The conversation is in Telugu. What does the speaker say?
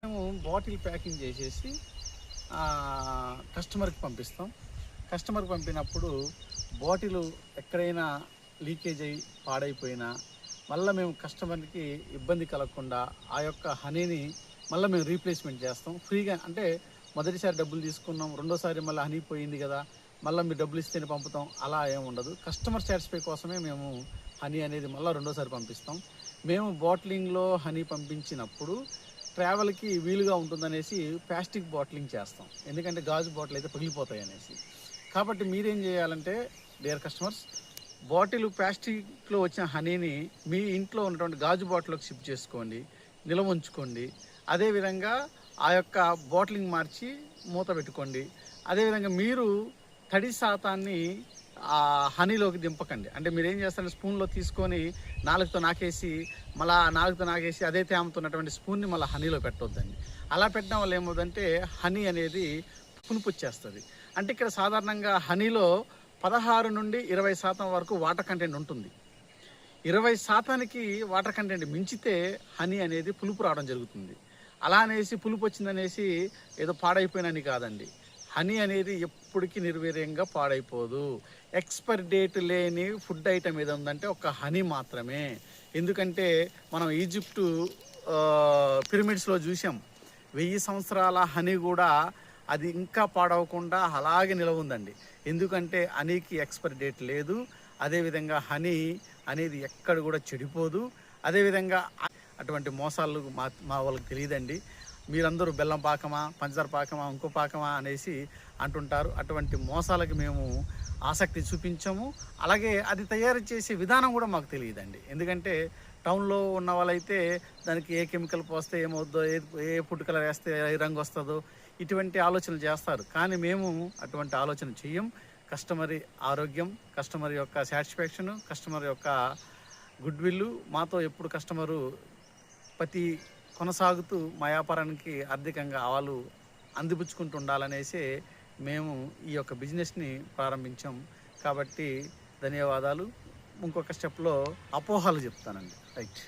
మేము బాటిల్ ప్యాకింగ్ చేసేసి కస్టమర్కి పంపిస్తాం. కస్టమర్కి పంపినప్పుడు బాటిల్ ఎక్కడైనా లీకేజ్ అయ్యి పాడైపోయినా మళ్ళీ మేము కస్టమర్కి ఇబ్బంది కలగకుండా ఆ యొక్క హనీని మళ్ళీ మేము రీప్లేస్మెంట్ చేస్తాం ఫ్రీగా. అంటే మొదటిసారి డబ్బులు తీసుకున్నాం, రెండోసారి మళ్ళీ హనీ పోయింది కదా, మళ్ళీ మీరు డబ్బులు ఇస్తేనే పంపుతాం, అలా ఏమి ఉండదు. కస్టమర్ సాటిస్ఫై కోసమే మేము హనీ అనేది మళ్ళీ రెండోసారి పంపిస్తాం. మేము బాటిలింగ్లో హనీ పంపించినప్పుడు ట్రావెల్కి వీలుగా ఉంటుందనేసి ప్లాస్టిక్ బాటిలింగ్ చేస్తాం, ఎందుకంటే గాజు బాటిల్ అయితే పగిలిపోతాయి అనేసి. కాబట్టి మీరేం చేయాలంటే డియర్ కస్టమర్స్, బాటిల్ ప్లాస్టిక్లో వచ్చిన హనీని మీ ఇంట్లో ఉన్నటువంటి గాజు బాటిల్లోకి షిఫ్ట్ చేసుకోండి, నిల్వ ఉంచుకోండి. అదేవిధంగా ఆ యొక్క బాటిలింగ్ మార్చి మూత పెట్టుకోండి. అదేవిధంగా మీరు తడి శాతాన్ని ఆ హనీలోకి దింపకండి. అంటే మీరు ఏం చేస్తారంటే స్పూన్లో తీసుకొని నాలుగుతో నాకేసి మళ్ళీ నాలుగుతో నాకేసి అదే తేమతున్నటువంటి స్పూన్ని మళ్ళీ హనీలో పెట్టొద్దండి. అలా పెట్టడం వల్ల ఏమవుతుందంటే హనీ అనేది పులుపు వచ్చేస్తుంది. అంటే ఇక్కడ సాధారణంగా హనీలో 16 నుండి 20% వరకు వాటర్ కంటెంట్ ఉంటుంది. 20%కి వాటర్ కంటెంట్ మించితే హనీ అనేది పులుపు రావడం జరుగుతుంది. అలా అనేసి పులుపు వచ్చిందనేసి ఏదో పాడైపోయినని కాదండి. హనీ అనేది ఎప్పటికీ నిర్వీర్యంగా పాడైపోదు. ఎక్స్పైరీ డేట్ లేని ఫుడ్ ఐటమ్ ఏది ఉందంటే ఒక హనీ మాత్రమే. ఎందుకంటే మనం ఈజిప్టు పిరమిడ్స్లో చూసాం, 1000 సంవత్సరాల హనీ కూడా అది ఇంకా పాడవకుండా అలాగే నిలవ ఉందండి. ఎందుకంటే హనీకి ఎక్స్పైరీ డేట్ లేదు. అదేవిధంగా హనీ అనేది ఎక్కడ కూడా చెడిపోదు. అదేవిధంగా అటువంటి మోసాలు మా వాళ్ళకి తెలియదండి. మీరందరూ బెల్లం పాకమా, పంచదార పాకమా, ఇంకో పాకమా అనేసి అంటుంటారు. అటువంటి మోసాలకి మేము ఆసక్తి చూపించాము. అలాగే అది తయారు చేసే విధానం కూడా మాకు తెలియదండి. ఎందుకంటే టౌన్లో ఉన్న వాళ్ళైతే దానికి ఏ కెమికల్ పోస్తే ఏమవుద్దో, ఏ ఫుడ్ కలర్ వేస్తే ఏ రంగు వస్తుందో ఇటువంటి ఆలోచనలు చేస్తారు. కానీ మేము అటువంటి ఆలోచన చెయ్యం. కస్టమర్ ఆరోగ్యం, కస్టమర్ యొక్క సాటిస్ఫాక్షను, కస్టమర్ యొక్క గుడ్ విల్లు మాతో ఎప్పుడు కస్టమరు ప్రతి కొనసాగుతూ మా వ్యాపారానికి ఆర్థికంగా వాళ్ళు అందిపుచ్చుకుంటూ ఉండాలనేసి మేము ఈ యొక్క బిజినెస్ని ప్రారంభించాం. కాబట్టి ధన్యవాదాలు. ఇంకొక స్టెప్లో అపోహలు చెప్తానండి. రైట్.